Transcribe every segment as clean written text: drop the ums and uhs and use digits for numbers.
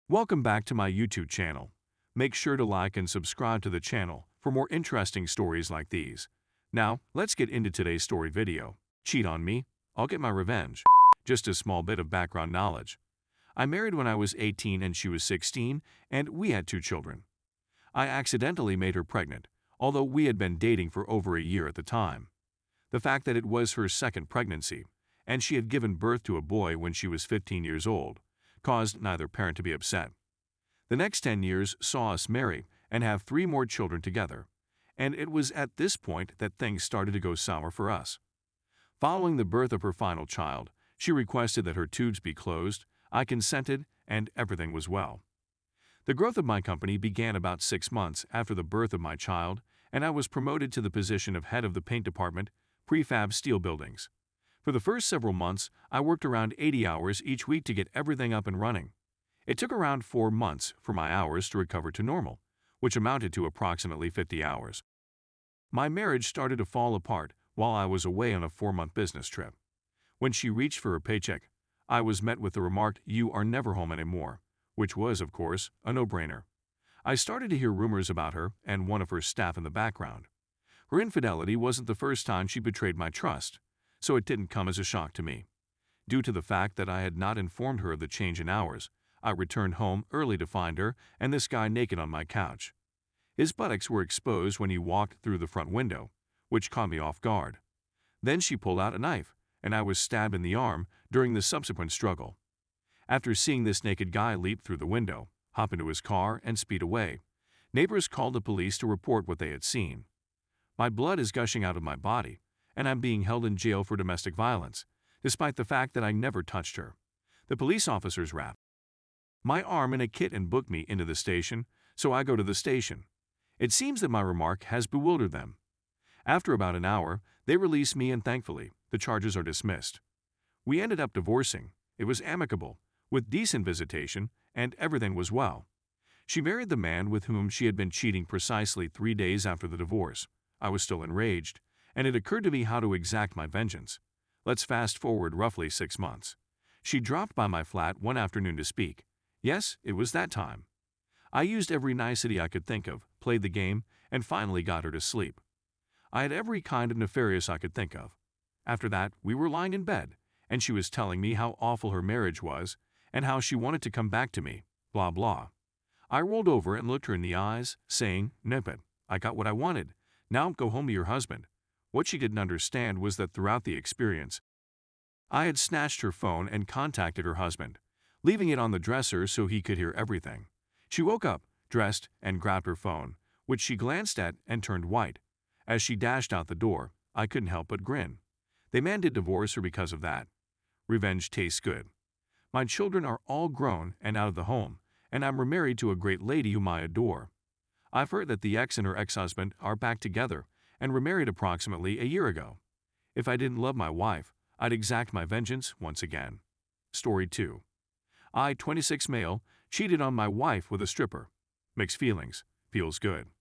Welcome back to my YouTube channel. Make sure to like and subscribe to the channel for more interesting stories like these. Now, let's get into today's story video. Cheat on me, I'll get my revenge. Just a small bit of background knowledge. I married when I was 18 and she was 16, and we had 2 children. I accidentally made her pregnant, although we had been dating for over a year at the time. The fact that it was her second pregnancy, and she had given birth to a boy when she was 15 years old, caused neither parent to be upset. The next 10 years saw us marry and have 3 more children together, and it was at this point that things started to go sour for us. Following the birth of her final child, she requested that her tubes be closed. I consented, and everything was well. The growth of my company began about 6 months after the birth of my child, and I was promoted to the position of head of the paint department, prefab steel buildings. For the first several months, I worked around 80 hours each week to get everything up and running. It took around 4 months for my hours to recover to normal, which amounted to approximately 50 hours. My marriage started to fall apart while I was away on a 4-month business trip. When she reached for her paycheck, I was met with the remark, "You are never home anymore," which was, of course, a no-brainer. I started to hear rumors about her and one of her staff in the background. Her infidelity wasn't the first time she betrayed my trust, so it didn't come as a shock to me. Due to the fact that I had not informed her of the change in hours, I returned home early to find her and this guy naked on my couch. His buttocks were exposed when he walked through the front window, which caught me off guard. Then she pulled out a knife, and I was stabbed in the arm during the subsequent struggle. After seeing this naked guy leap through the window, hop into his car, and speed away, neighbors called the police to report what they had seen. My blood is gushing out of my body, and I'm being held in jail for domestic violence, despite the fact that I never touched her. The police officers wrapped my arm in a kit and booked me into the station, so I go to the station. It seems that my remark has bewildered them. After about an hour, they release me and thankfully, the charges are dismissed. We ended up divorcing. It was amicable, with decent visitation, and everything was well. She married the man with whom she had been cheating precisely 3 days after the divorce. I was still enraged, and it occurred to me how to exact my vengeance. Let's fast forward roughly 6 months. She dropped by my flat one afternoon to speak. Yes, it was that time. I used every nicety I could think of, played the game, and finally got her to sleep. I had every kind of nefarious I could think of. After that, we were lying in bed, and she was telling me how awful her marriage was and how she wanted to come back to me, blah blah. I rolled over and looked her in the eyes, saying, "Nip it, I got what I wanted. Now go home to your husband." What she didn't understand was that throughout the experience, I had snatched her phone and contacted her husband, leaving it on the dresser so he could hear everything. She woke up, dressed, and grabbed her phone, which she glanced at and turned white. As she dashed out the door, I couldn't help but grin. The man did divorce her because of that. Revenge tastes good. My children are all grown and out of the home, and I'm remarried to a great lady whom I adore. I've heard that the ex and her ex-husband are back together and remarried approximately a year ago. If I didn't love my wife, I'd exact my vengeance once again. Story 2. I, 26 male, cheated on my wife with a stripper. Mixed feelings. Feels good.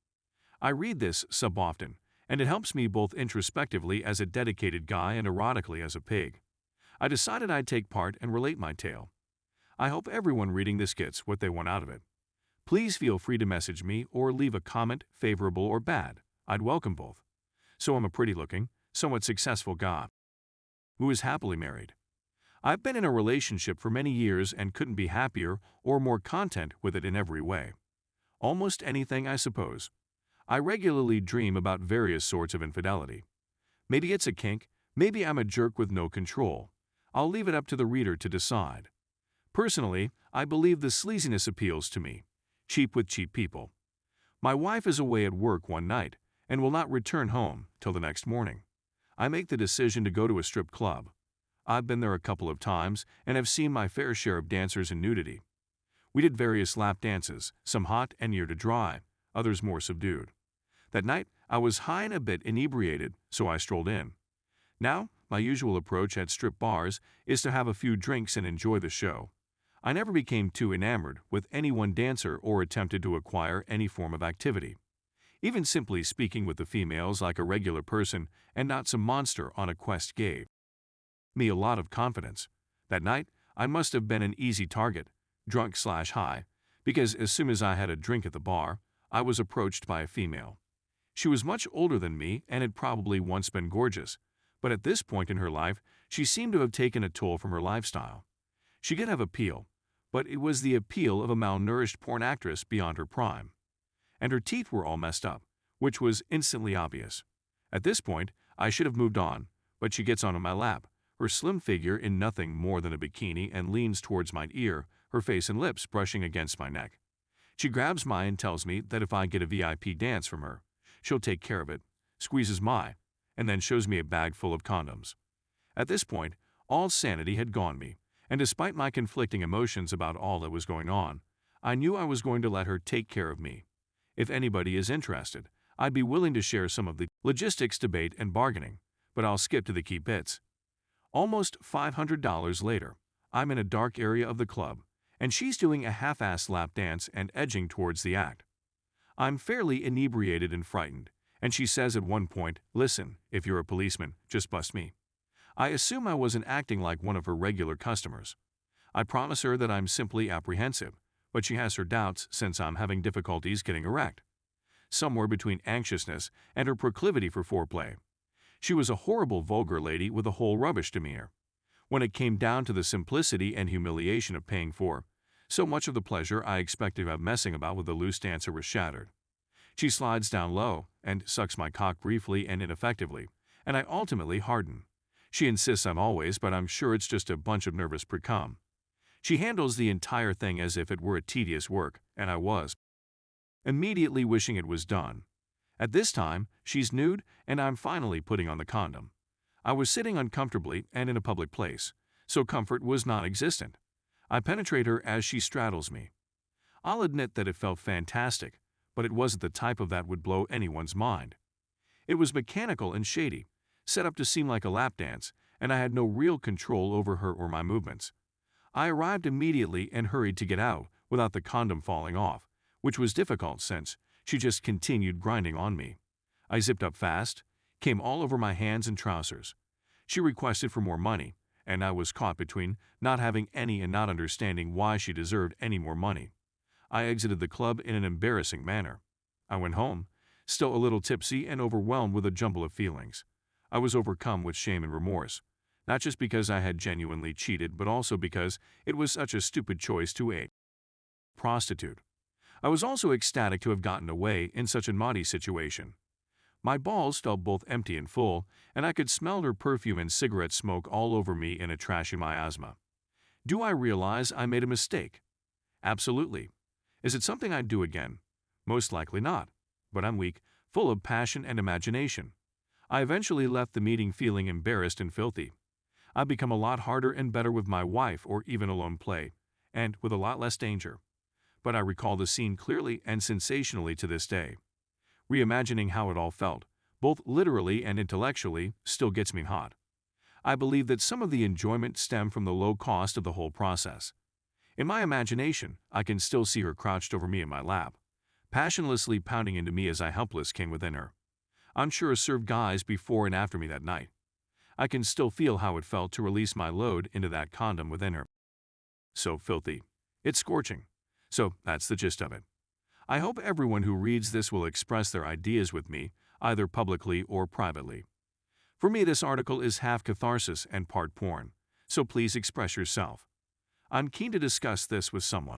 I read this sub often, and it helps me both introspectively as a dedicated guy and erotically as a pig. I decided I'd take part and relate my tale. I hope everyone reading this gets what they want out of it. Please feel free to message me or leave a comment, favorable or bad. I'd welcome both. So I'm a pretty-looking, somewhat successful guy who is happily married. I've been in a relationship for many years and couldn't be happier or more content with it in every way. Almost anything, I suppose. I regularly dream about various sorts of infidelity. Maybe it's a kink, maybe I'm a jerk with no control. I'll leave it up to the reader to decide. Personally, I believe the sleaziness appeals to me. Cheap with cheap people. My wife is away at work one night and will not return home till the next morning. I make the decision to go to a strip club. I've been there a couple of times and have seen my fair share of dancers and nudity. We did various lap dances, some hot and near to dry, others more subdued. That night, I was high and a bit inebriated, so I strolled in. Now, my usual approach at strip bars is to have a few drinks and enjoy the show. I never became too enamored with any one dancer or attempted to acquire any form of activity. Even simply speaking with the females like a regular person and not some monster on a quest gave me a lot of confidence. That night, I must have been an easy target, drunk/high, because as soon as I had a drink at the bar, I was approached by a female. She was much older than me and had probably once been gorgeous, but at this point in her life, she seemed to have taken a toll from her lifestyle. She could have appeal, but it was the appeal of a malnourished porn actress beyond her prime. And her teeth were all messed up, which was instantly obvious. At this point, I should have moved on, but she gets onto my lap, her slim figure in nothing more than a bikini, and leans towards my ear, her face and lips brushing against my neck. She grabs mine and tells me that if I get a VIP dance from her, she'll take care of it, squeezes mine, and then shows me a bag full of condoms. At this point, all sanity had gone me, and despite my conflicting emotions about all that was going on, I knew I was going to let her take care of me. If anybody is interested, I'd be willing to share some of the logistics, debate, and bargaining, but I'll skip to the key bits. Almost $500 later, I'm in a dark area of the club, and she's doing a half-assed lap dance and edging towards the act. I'm fairly inebriated and frightened, and she says at one point, "Listen, if you're a policeman, just bust me." I assume I wasn't acting like one of her regular customers. I promise her that I'm simply apprehensive, but she has her doubts since I'm having difficulties getting erect. Somewhere between anxiousness and her proclivity for foreplay. She was a horrible, vulgar lady with a whole rubbish demeanor. When it came down to the simplicity and humiliation of paying for, so much of the pleasure I expected of messing about with a loose dancer was shattered. She slides down low and sucks my cock briefly and ineffectively, and I ultimately harden. She insists I'm always, but I'm sure it's just a bunch of nervous pre-cum. She handles the entire thing as if it were a tedious work, and I was immediately wishing it was done. At this time, she's nude, and I'm finally putting on the condom. I was sitting uncomfortably and in a public place, so comfort was non-existent. I penetrate her as she straddles me. I'll admit that it felt fantastic, but it wasn't the type of that would blow anyone's mind. It was mechanical and shady, set up to seem like a lap dance, and I had no real control over her or my movements. I arrived immediately and hurried to get out without the condom falling off, which was difficult since she just continued grinding on me. I zipped up fast, came all over my hands and trousers. She requested for more money, and I was caught between not having any and not understanding why she deserved any more money. I exited the club in an embarrassing manner. I went home, still a little tipsy and overwhelmed with a jumble of feelings. I was overcome with shame and remorse, not just because I had genuinely cheated, but also because it was such a stupid choice to a prostitute. I was also ecstatic to have gotten away in such a naughty situation. My balls felt both empty and full, and I could smell her perfume and cigarette smoke all over me in a trashy miasma. Do I realize I made a mistake? Absolutely. Is it something I'd do again? Most likely not, but I'm weak, full of passion and imagination. I eventually left the meeting feeling embarrassed and filthy. I've become a lot harder and better with my wife or even alone play, and with a lot less danger. But I recall the scene clearly and sensationally to this day. Reimagining how it all felt, both literally and intellectually, still gets me hot. I believe that some of the enjoyment stemmed from the low cost of the whole process. In my imagination, I can still see her crouched over me in my lap, passionlessly pounding into me as I helpless came within her. I'm sure it served guys before and after me that night. I can still feel how it felt to release my load into that condom within her. So filthy. It's scorching. So that's the gist of it. I hope everyone who reads this will express their ideas with me, either publicly or privately. For me, this article is half catharsis and part porn, so please express yourself. I'm keen to discuss this with someone.